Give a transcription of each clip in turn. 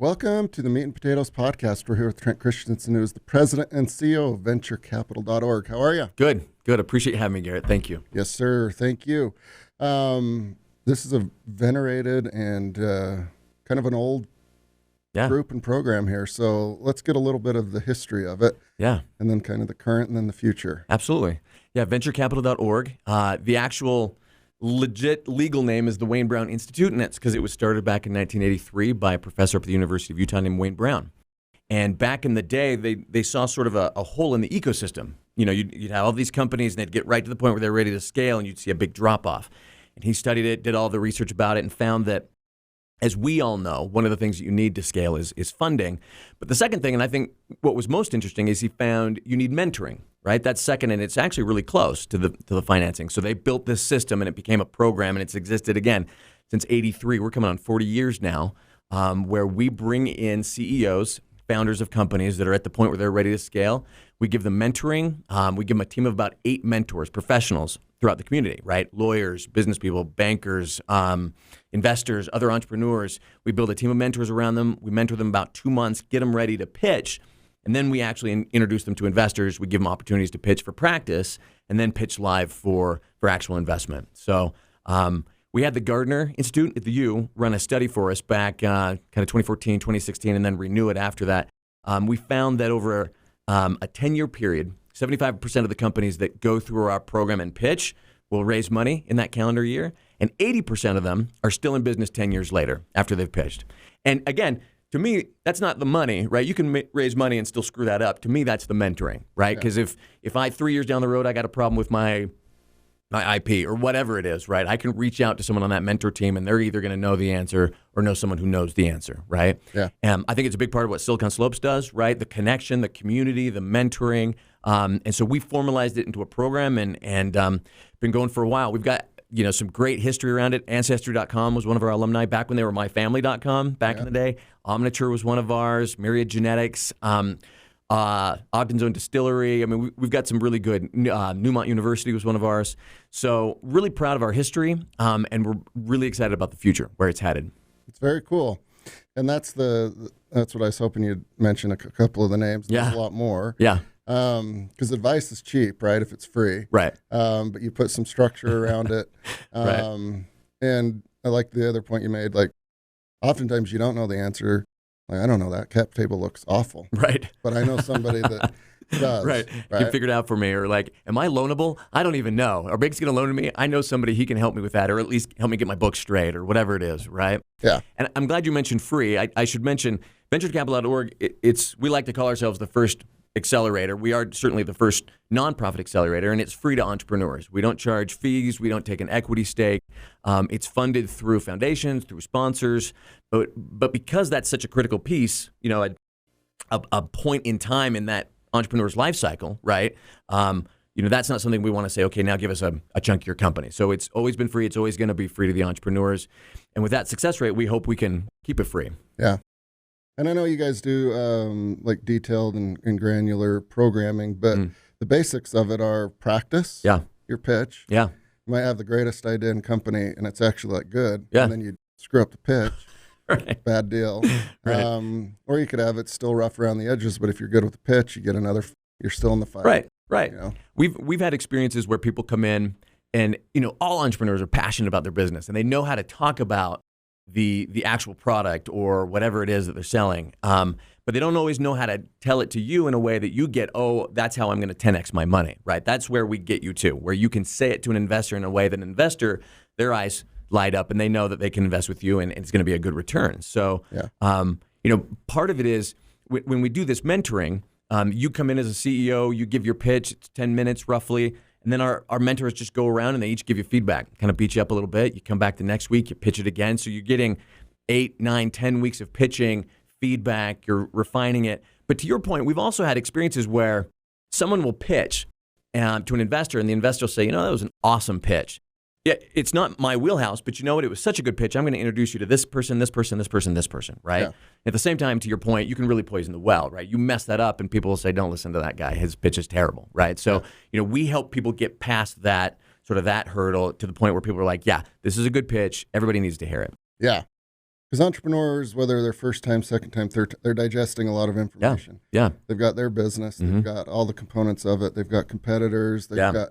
Welcome to the Meat and Potatoes podcast. We're here with Trent Christensen, who is the president and CEO of venturecapital.org. How are you? Good. Appreciate you having me, Garrett. Thank you. Yes, sir. Thank you. This is a venerated and kind of an old group and program here. So let's get a little bit of the history of it. Yeah. And then kind of the current and then the future. Absolutely. Yeah, venturecapital.org. The actual legit legal name is the Wayne Brown Institute, and that's because it was started back in 1983 by a professor up at the University of Utah named Wayne Brown. And back in the day, they saw sort of a hole in the ecosystem. You know, you'd have all these companies, and they'd get right to the point where they're ready to scale, and you'd see a big drop-off. And he studied it, did all the research about it, and found that, as we all know, one of the things that you need to scale is funding. But the second thing, and I think what was most interesting, is he found you need mentoring, right? That's second, and it's actually really close to the financing. So they built this system, and it became a program, and it's existed, again, since '83. We're coming on 40 years now, where we bring in CEOs, founders of companies that are at the point where they're ready to scale. We give them mentoring. We give them a team of about 8 mentors, professionals throughout the community, right? Lawyers, business people, bankers, investors, other entrepreneurs. We build a team of mentors around them. We mentor them about 2 months, get them ready to pitch, and then we actually introduce them to investors. We give them opportunities to pitch for practice, and then pitch live for actual investment. So we had the Gardner Institute at the U run a study for us back kind of 2014, 2016, and then renew it after that. We found that over a 10-year period, 75% of the companies that go through our program and pitch will raise money in that calendar year, and 80% of them are still in business 10 years later after they've pitched. And again, to me, that's not the money, right? You can raise money and still screw that up. To me, that's the mentoring, right? Because if 3 years down the road I got a problem with my IP or whatever it is, right? I can reach out to someone on that mentor team, and they're either going to know the answer or know someone who knows the answer, right? Yeah. I think it's a big part of what Silicon Slopes does, right? The connection, the community, the mentoring. And so we formalized it into a program and been going for a while. We've got some great history around it. Ancestry.com was one of our alumni back when they were myfamily.com back in the day. Omniture was one of ours. Myriad Genetics. Ogden's Own Distillery. I mean, we've got some really good. Newmont University was one of ours. So really proud of our history, and we're really excited about the future, where it's headed. It's very cool. And that's what I was hoping you'd mention a couple of the names. There's a lot more. Yeah. Because advice is cheap, right, if it's free. Right. But you put some structure around it. Right. And I like the other point you made, like, oftentimes you don't know the answer. Like, I don't know, that cap table looks awful. Right. But I know somebody that does. Right. Can figure it out for me. Or like, am I loanable? I don't even know. Are banks going to loan to me? I know somebody, he can help me with that, or at least help me get my books straight, or whatever it is, right? Yeah. And I'm glad you mentioned free. I should mention venturecapital.org. We like to call ourselves the first accelerator. We are certainly the first nonprofit accelerator, and it's free to entrepreneurs. We don't charge fees. We don't take an equity stake. It's funded through foundations, through sponsors. But because that's such a critical piece, a point in time in that entrepreneur's life cycle, right? That's not something we want to say, okay, now give us a chunk of your company. So it's always been free. It's always going to be free to the entrepreneurs. And with that success rate, we hope we can keep it free. Yeah. And I know you guys do like detailed and granular programming, but the basics of it are practice, your pitch. Yeah. You might have the greatest idea in company, and it's actually like good, and then you screw up the pitch. Right. Bad deal. Right. Or you could have it still rough around the edges, but if you're good with the pitch, you get you're still in the fight. Right. We've had experiences where people come in, and all entrepreneurs are passionate about their business, and they know how to talk about the actual product or whatever it is that they're selling. But they don't always know how to tell it to you in a way that you get, oh, that's how I'm going to 10x my money, right? That's where we get you to, where you can say it to an investor in a way that an investor, their eyes light up and they know that they can invest with you and it's going to be a good return. So, part of it is when we do this mentoring, you come in as a CEO, you give your pitch, it's 10 minutes roughly, and then our mentors just go around and they each give you feedback, kind of beat you up a little bit. You come back the next week, you pitch it again. So you're getting 8, 9, 10 weeks of pitching, feedback, you're refining it. But to your point, we've also had experiences where someone will pitch to an investor and the investor will say, that was an awesome pitch. Yeah, it's not my wheelhouse, but you know what? It was such a good pitch. I'm going to introduce you to this person, this person, this person, this person, right? Yeah. At the same time, to your point, you can really poison the well, right? You mess that up and people will say, don't listen to that guy. His pitch is terrible, right? So, we help people get past that sort of that hurdle to the point where people are like, yeah, this is a good pitch. Everybody needs to hear it. Yeah. Because entrepreneurs, whether they're first time, second time, third, they're digesting a lot of information. Yeah. They've got their business. They've got all the components of it. They've got competitors. They've got,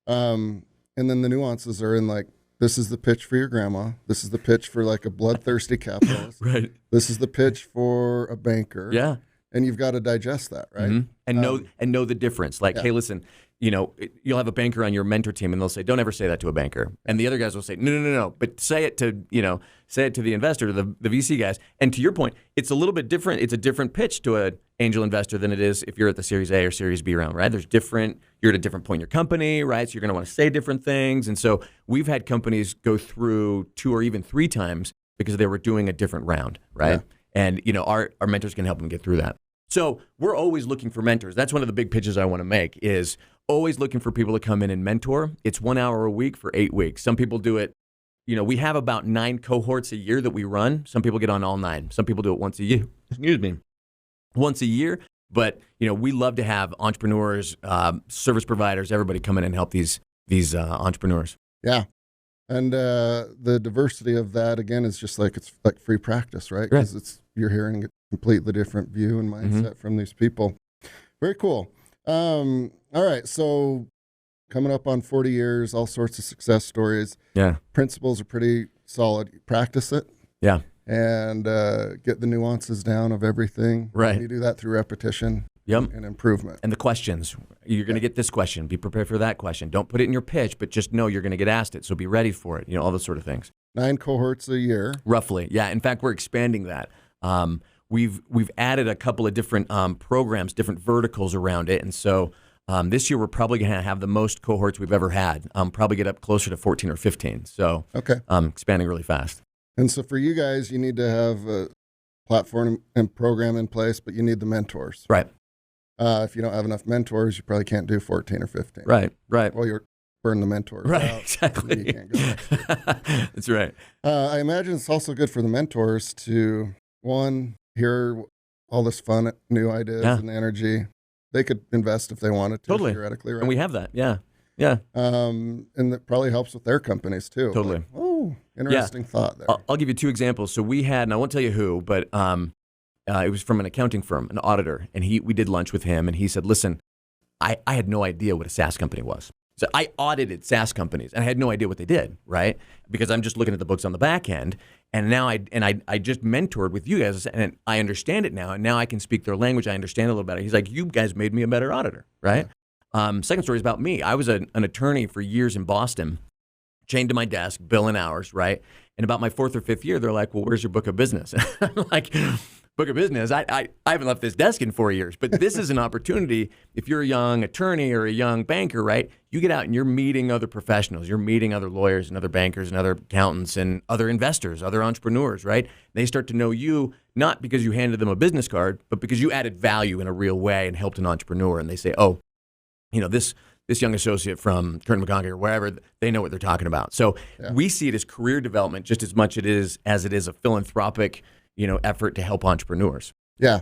and then the nuances are in like, this is the pitch for your grandma. This is the pitch for like a bloodthirsty capitalist. Right. This is the pitch for a banker. Yeah. And you've got to digest that, right? And know the difference. Like, hey, listen, you'll have a banker on your mentor team, and they'll say, "Don't ever say that to a banker." And the other guys will say, "No, but say it to the investor, to the VC guys." And to your point, it's a little bit different. It's a different pitch to an angel investor than it is if you're at the Series A or Series B round, right? You're at a different point in your company, right? So you're going to want to say different things. And so we've had companies go through 2 or even 3 times because they were doing a different round, right? Yeah. And our mentors can help them get through that. So we're always looking for mentors. That's one of the big pitches I want to make, is always looking for people to come in and mentor. It's 1 hour a week for 8 weeks. Some people do it, we have about 9 cohorts a year that we run. Some people get on all 9. Some people do it once a year. Once a year. But, we love to have entrepreneurs, service providers, everybody come in and help these entrepreneurs. Yeah. And the diversity of that, again, is just like, it's like free practice, right? Because you're hearing a completely different view and mindset from these people. Very cool. All right. So coming up on 40 years, all sorts of success stories. Yeah. Principles are pretty solid. You practice it. Yeah. And get the nuances down of everything. Right. You do that through repetition. And improvement. And the questions. You're going to get this question. Be prepared for that question. Don't put it in your pitch, but just know you're going to get asked it. So be ready for it. All those sort of things. 9 cohorts a year. Roughly. Yeah. In fact, we're expanding that. We've added a couple of different programs, different verticals around it. And so this year we're probably going to have the most cohorts we've ever had. Probably get up closer to 14 or 15. So expanding really fast. And so for you guys, you need to have a platform and program in place, but you need the mentors. Right. If you don't have enough mentors, you probably can't do 14 or 15. Right. Well, you're burn the mentors out. Exactly. You can't go. That's right. I imagine it's also good for the mentors to, one, hear all this fun, new ideas and energy. They could invest if they wanted to, theoretically, right? And we have that, yeah. And that probably helps with their companies, too. Totally. Like, interesting thought there. I'll give you 2 examples. So we had, and I won't tell you who, but it was from an accounting firm, an auditor, and we did lunch with him, and he said, listen, I had no idea what a SaaS company was. So I audited SaaS companies, and I had no idea what they did, right? Because I'm just looking at the books on the back end, and now I just mentored with you guys, and I understand it now, and now I can speak their language. I understand it a little better. He's like, you guys made me a better auditor, right? Second story is about me. I was an attorney for years in Boston, chained to my desk, billing hours, right? And about my 4th or 5th year, they're like, well, where's your book of business? I'm like, book of business? I haven't left this desk in 4 years. But this is an opportunity. If you're a young attorney or a young banker, right, you get out and you're meeting other professionals. You're meeting other lawyers and other bankers and other accountants and other investors, other entrepreneurs, right? They start to know you, not because you handed them a business card, but because you added value in a real way and helped an entrepreneur. And they say, oh, this young associate from Kern McConkie or wherever, they know what they're talking about. So we see it as career development just as much as it is a philanthropic, effort to help entrepreneurs. Yeah.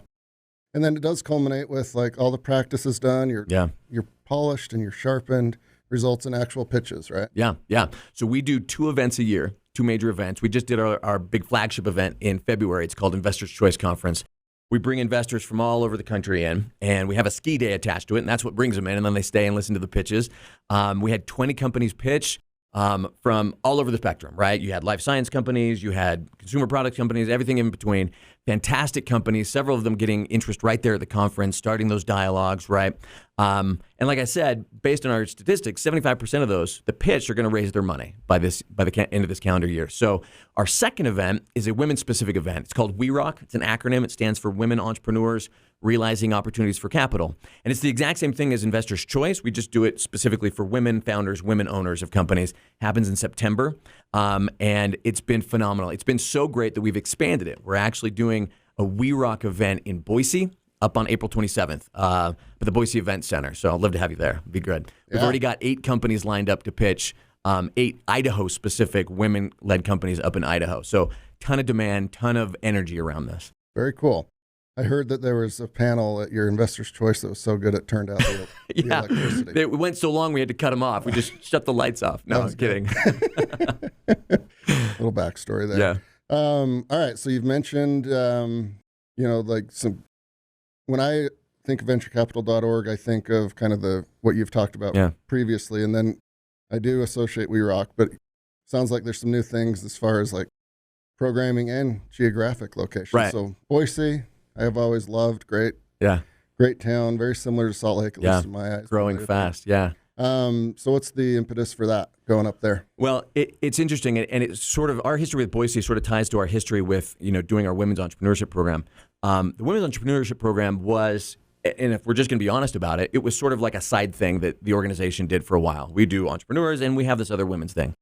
And then it does culminate with like all the practice is done. You're polished and you're sharpened, results in actual pitches, right? Yeah. So we do 2 events a year, 2 major events. We just did our big flagship event in February. It's called Investors Choice Conference. We bring investors from all over the country in, and we have a ski day attached to it, and that's what brings them in, and then they stay and listen to the pitches. We had 20 companies pitch from all over the spectrum, right? You had life science companies, you had consumer product companies, everything in between. Fantastic companies, several of them getting interest right there at the conference, starting those dialogues, right? And like I said, based on our statistics, 75% of those, the pitch, are going to raise their money by the end of this calendar year. So our second event is a women-specific event. It's called We Rock. It's an acronym. It stands for Women Entrepreneurs Realizing Opportunities for Capital. And it's the exact same thing as Investors Choice. We just do it specifically for women founders, women owners of companies. Happens in September. And it's been phenomenal. It's been so great that we've expanded it. We're actually doing a We Rock event in Boise up on April 27th at the Boise Event Center. So I'd love to have you there. It'd be good. We've already got 8 companies lined up to pitch, 8 Idaho-specific women-led companies up in Idaho. So ton of demand, ton of energy around this. Very cool. I heard that there was a panel at your Investors Choice that was so good it turned out the electricity. It went so long we had to cut them off. We just shut the lights off. No, I'm kidding. Little backstory there. All right. So you've mentioned, like when I think of venturecapital.org, I think of kind of what you've talked about previously. And then I do associate We Rock, but it sounds like there's some new things as far as like programming and geographic location. Right. So Boise, I have always loved. Great town, very similar to Salt Lake, at least in my eyes. Growing fast, yeah. So what's the impetus for that going up there? Well, it's interesting, and it's sort of our history with Boise sort of ties to our history with doing our women's entrepreneurship program. The women's entrepreneurship program was, and if we're just going to be honest about it, it was sort of like a side thing that the organization did for a while. We do entrepreneurs, and we have this other women's thing.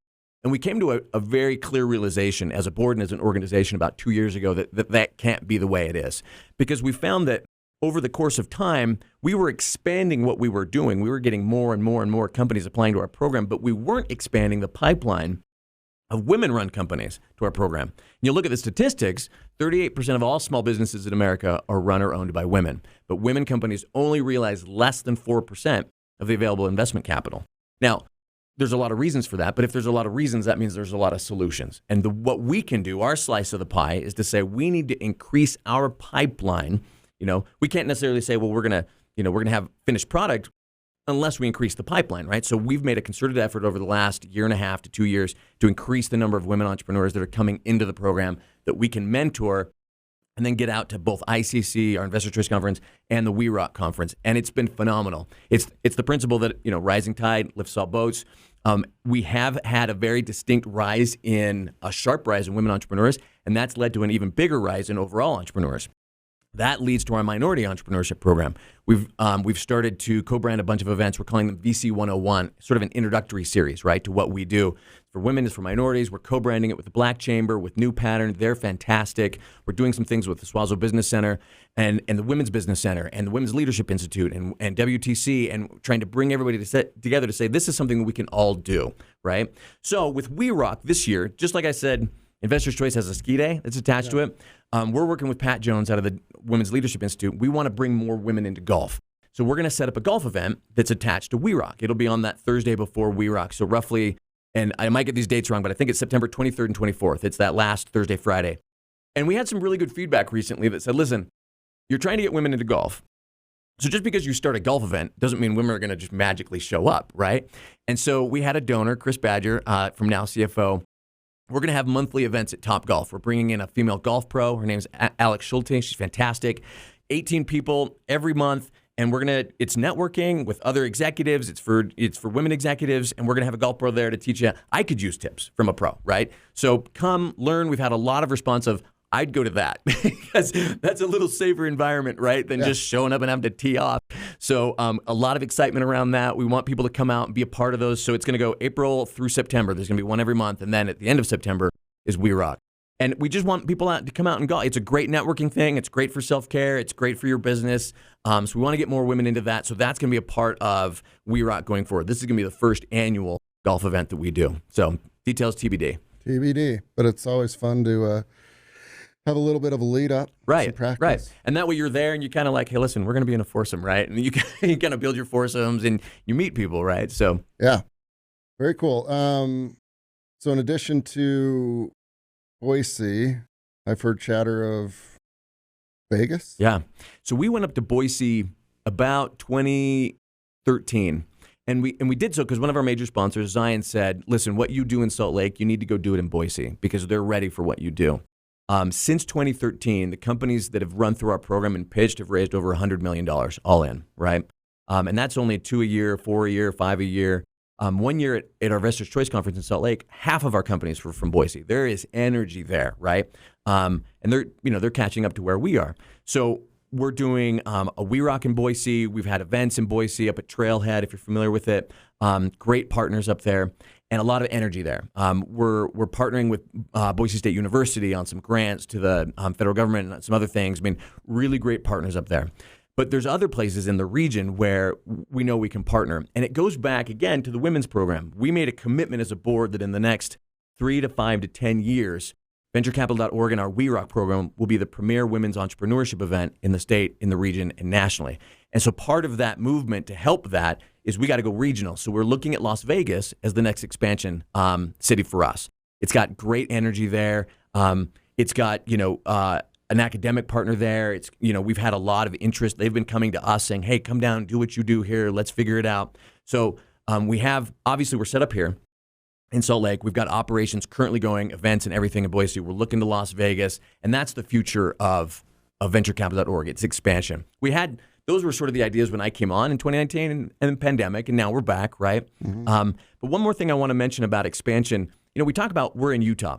And we came to a very clear realization as a board and as an organization about 2 years ago that can't be the way it is, because we found that over the course of time, we were expanding what we were doing. We were getting more and more and more companies applying to our program, but we weren't expanding the pipeline of women-run companies to our program. And you look at the statistics, 38% of all small businesses in America are run or owned by women, but women companies only realize less than 4% of the available investment capital. Now, there's a lot of reasons for that, but if there's a lot of reasons, that means there's a lot of solutions. And what we can do, our slice of the pie, is to say we need to increase our pipeline. We can't necessarily say, well, we're gonna have finished product unless we increase the pipeline, right? So we've made a concerted effort over the last year and a half to 2 years to increase the number of women entrepreneurs that are coming into the program that we can mentor and then get out to both ICC, our Investor Choice Conference, and the We Rock Conference. And it's been phenomenal. It's the principle that, rising tide lifts all boats. We have had a very distinct rise a sharp rise in women entrepreneurs, and that's led to an even bigger rise in overall entrepreneurs. That leads to our minority entrepreneurship program. We've started to co-brand a bunch of events. We're calling them VC 101, sort of an introductory series, right, to what we do. For women, it's for minorities. We're co-branding it with the Black Chamber, with New Pattern. They're fantastic. We're doing some things with the Swazo Business Center and the Women's Business Center and the Women's Leadership Institute and WTC, and trying to bring everybody together to say this is something that we can all do, right? So with We Rock this year, just like I said, Investor's Choice has a ski day that's attached to it. We're working with Pat Jones out of the Women's Leadership Institute. We want to bring more women into golf. So we're going to set up a golf event that's attached to We Rock. It'll be on that Thursday before We Rock. So roughly, and I might get these dates wrong, but I think it's September 23rd and 24th. It's that last Thursday, Friday. And we had some really good feedback recently that said, listen, you're trying to get women into golf. So just because you start a golf event doesn't mean women are going to just magically show up, right? And so we had a donor, Chris Badger, from Now CFO. We're going to have monthly events at Top Golf. We're bringing in a female golf pro. Her name's Alex Schulte. She's fantastic. 18 people every month. And it's networking with other executives. It's for women executives. And we're going to have a golf pro there to teach you. I could use tips from a pro, right? So come learn. We've had a lot of response of, I'd go to that because that's a little safer environment, right, than just showing up and having to tee off. So a lot of excitement around that. We want people to come out and be a part of those. So it's going to go April through September. There's going to be one every month. And then at the end of September is We Rock. And we just want people to come out and go. It's a great networking thing. It's great for self-care. It's great for your business. So we want to get more women into that. So that's going to be a part of We Rock going forward. This is going to be the first annual golf event that we do. So details TBD. TBD. But it's always fun to have a little bit of a lead up, some practice. Right. And that way you're there and you kind of like, hey, listen, we're going to be in a foursome, right? And you kind of build your foursomes and you meet people, right? So yeah, very cool. So in addition to Boise, I've heard chatter of Vegas. Yeah. So we went up to Boise about 2013. And we did so because one of our major sponsors, Zion, said, listen, what you do in Salt Lake, you need to go do it in Boise because they're ready for what you do. Since 2013, the companies that have run through our program and pitched have raised over $100 million all in, right? And that's only 2 a year, 4 a year, 5 a year. 1 year at our Investors Choice Conference in Salt Lake, half of our companies were from Boise. There is energy there, right? And they're catching up to where we are. So we're doing a We Rock in Boise. We've had events in Boise up at Trailhead, if you're familiar with it. Great partners up there. And a lot of energy there. We're partnering with Boise State University on some grants to the federal government and some other things. I mean, really great partners up there. But there's other places in the region where we know we can partner. And it goes back, again, to the women's program. We made a commitment as a board that in the next 3 to 5 to 10 years, venturecapital.org and our We Rock program will be the premier women's entrepreneurship event in the state, in the region, and nationally. And so part of that movement to help that is we got to go regional. So we're looking at Las Vegas as the next expansion city for us. It's got great energy there. It's got, an academic partner there. It's, we've had a lot of interest. They've been coming to us saying, hey, come down, do what you do here. Let's figure it out. So obviously we're set up here in Salt Lake. We've got operations currently going, events and everything in Boise. We're looking to Las Vegas. And that's the future of venturecapital.org. It's expansion. Those were sort of the ideas when I came on in 2019 and the pandemic, and now we're back, right? Mm-hmm. But one more thing I want to mention about expansion, we talk about we're in Utah,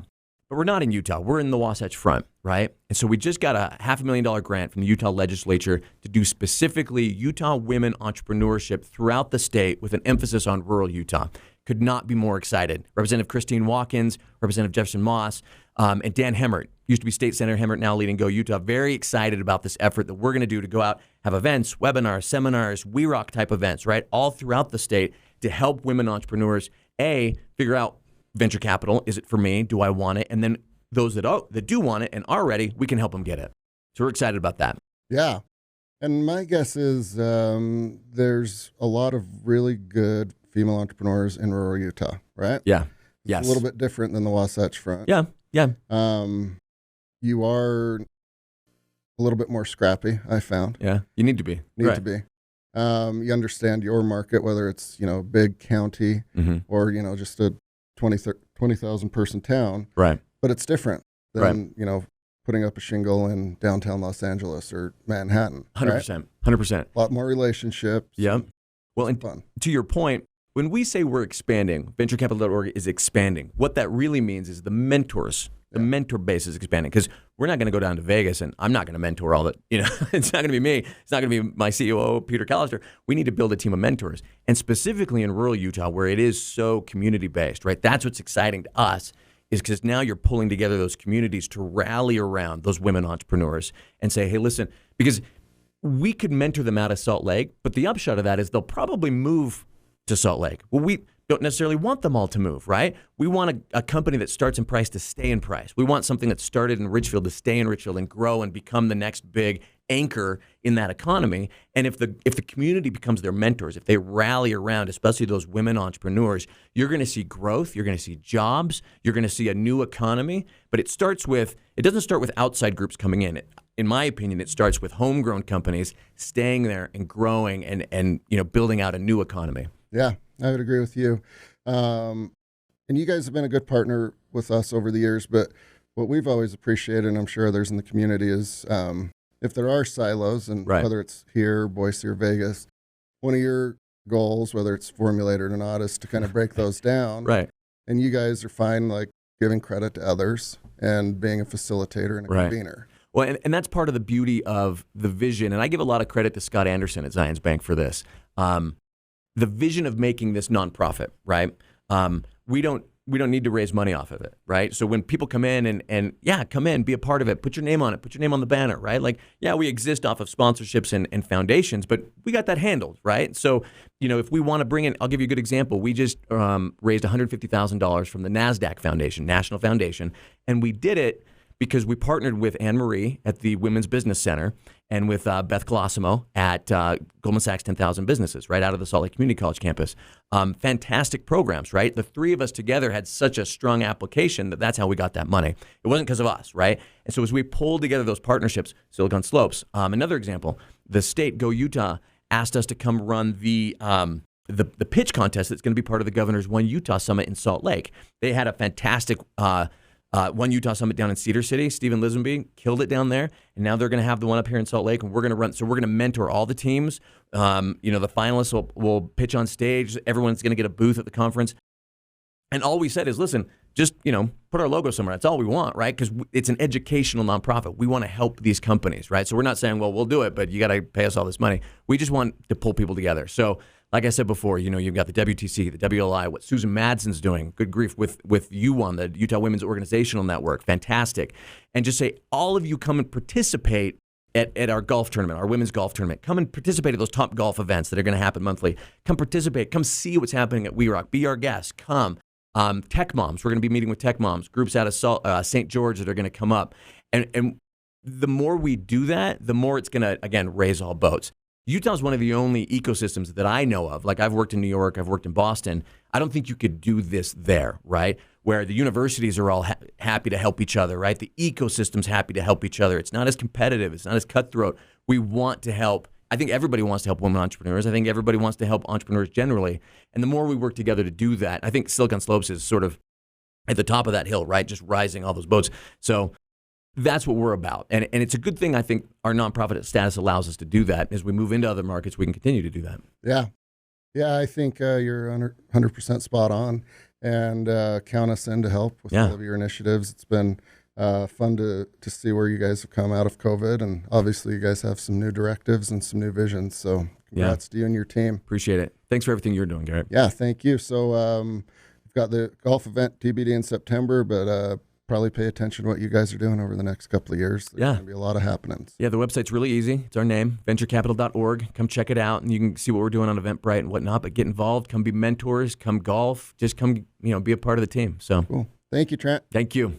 but we're not in Utah. We're in the Wasatch Front, right? And so we just got a $500,000 grant from the Utah legislature to do specifically Utah women entrepreneurship throughout the state with an emphasis on rural Utah. Could not be more excited. Representative Christine Watkins, Representative Jefferson Moss, and Dan Hemmert, used to be State Senator Hemmert, now leading Go Utah, very excited about this effort that we're going to do to go out, have events, webinars, seminars, We Rock type events, right, all throughout the state to help women entrepreneurs, figure out venture capital. Is it for me? Do I want it? And then those that do want it and are ready, we can help them get it. So we're excited about that. Yeah. And my guess is there's a lot of really good female entrepreneurs in rural Utah, right? Yeah. It's a little bit different than the Wasatch Front. Yeah. Yeah. You are a little bit more scrappy, I found. Yeah. You need to be. Need to be. You understand your market, whether it's, big county or, just a 20,000 person town. Right. But it's different than, putting up a shingle in downtown Los Angeles or Manhattan. 100%. Right? 100%. A lot more relationships. Yeah. Well, and fun. To your point, when we say we're expanding, venturecapital.org is expanding. What that really means is the mentors, the mentor base is expanding, because we're not going to go down to Vegas and I'm not going to mentor all that. It's not going to be me. It's not going to be my COO, Peter Callister. We need to build a team of mentors. And specifically in rural Utah, where it is so community-based, right? That's what's exciting to us, is because now you're pulling together those communities to rally around those women entrepreneurs and say, hey, listen, because we could mentor them out of Salt Lake, but the upshot of that is they'll probably move to Salt Lake. Well, we don't necessarily want them all to move, right? We want a company that starts in Price to stay in Price. We want something that started in Richfield to stay in Richfield and grow and become the next big anchor in that economy. And if the community becomes their mentors, if they rally around, especially those women entrepreneurs, you're going to see growth, you're going to see jobs, you're going to see a new economy. But it doesn't start with outside groups coming in. In my opinion, it starts with homegrown companies staying there and growing and building out a new economy. Yeah, I would agree with you. And you guys have been a good partner with us over the years, but what we've always appreciated, and I'm sure others in the community, is if there are silos, and whether it's here, Boise, or Vegas, one of your goals, whether it's formulated or not, is to kind of break those down. Right. And you guys are fine, like, giving credit to others and being a facilitator and a convener. Well, and that's part of the beauty of the vision, and I give a lot of credit to Scott Anderson at Zions Bank for this. The vision of making this nonprofit, right? We don't need to raise money off of it, right? So when people come in and come in, be a part of it, put your name on it, put your name on the banner, right? Like, we exist off of sponsorships and foundations, but we got that handled, right? So, if we want to bring in, I'll give you a good example. We just raised $150,000 from the NASDAQ Foundation, National Foundation, and we did it because we partnered with Anne Marie at the Women's Business Center and with Beth Colosimo at Goldman Sachs 10,000 Businesses, right out of the Salt Lake Community College campus. Fantastic programs, right? The three of us together had such a strong application that's how we got that money. It wasn't because of us, right? And so as we pulled together those partnerships, Silicon Slopes, another example, the state, Go Utah, asked us to come run the pitch contest that's going to be part of the Governor's One Utah Summit in Salt Lake. They had a fantastic One Utah Summit down in Cedar City. Stephen Lisenby killed it down there, and now they're going to have the one up here in Salt Lake, and we're going to run. So we're going to mentor all the teams. The finalists will pitch on stage. Everyone's going to get a booth at the conference, and all we said is, listen, just put our logo somewhere. That's all we want, right? Because it's an educational nonprofit. We want to help these companies, right? So we're not saying, well, we'll do it, but you got to pay us all this money. We just want to pull people together. So, like I said before, you've got the WTC, the WLI, what Susan Madsen's doing, good grief, with U1, the Utah Women's Organizational Network, fantastic. And just say, all of you come and participate at our golf tournament, our women's golf tournament. Come and participate at those top golf events that are going to happen monthly. Come participate. Come see what's happening at We Rock. Be our guest. Come. Tech moms. We're going to be meeting with tech moms, groups out of St. George that are going to come up. And the more we do that, the more it's going to, again, raise all boats. Utah is one of the only ecosystems that I know of. Like, I've worked in New York, I've worked in Boston. I don't think you could do this there, right? where the universities are all happy to help each other, right? The ecosystem's happy to help each other. It's not as competitive. It's not as cutthroat. We want to help. I think everybody wants to help women entrepreneurs. I think everybody wants to help entrepreneurs generally. And the more we work together to do that, I think Silicon Slopes is sort of at the top of that hill, right? Just rising all those boats. So that's what we're about. And it's a good thing, I think, our nonprofit status allows us to do that. As we move into other markets, we can continue to do that. Yeah. Yeah, I think you're 100% spot on. And count us in to help with all of your initiatives. It's been fun to see where you guys have come out of COVID. And obviously, you guys have some new directives and some new visions. So congrats to you and your team. Appreciate it. Thanks for everything you're doing, Garrett. Yeah, thank you. So we've got the golf event TBD in September, but probably pay attention to what you guys are doing over the next couple of years. There's going to be a lot of happenings. Yeah, the website's really easy. It's our name, venturecapital.org. Come check it out, and you can see what we're doing on Eventbrite and whatnot. But get involved, come be mentors, come golf, just come, be a part of the team. So cool. Thank you, Trent. Thank you.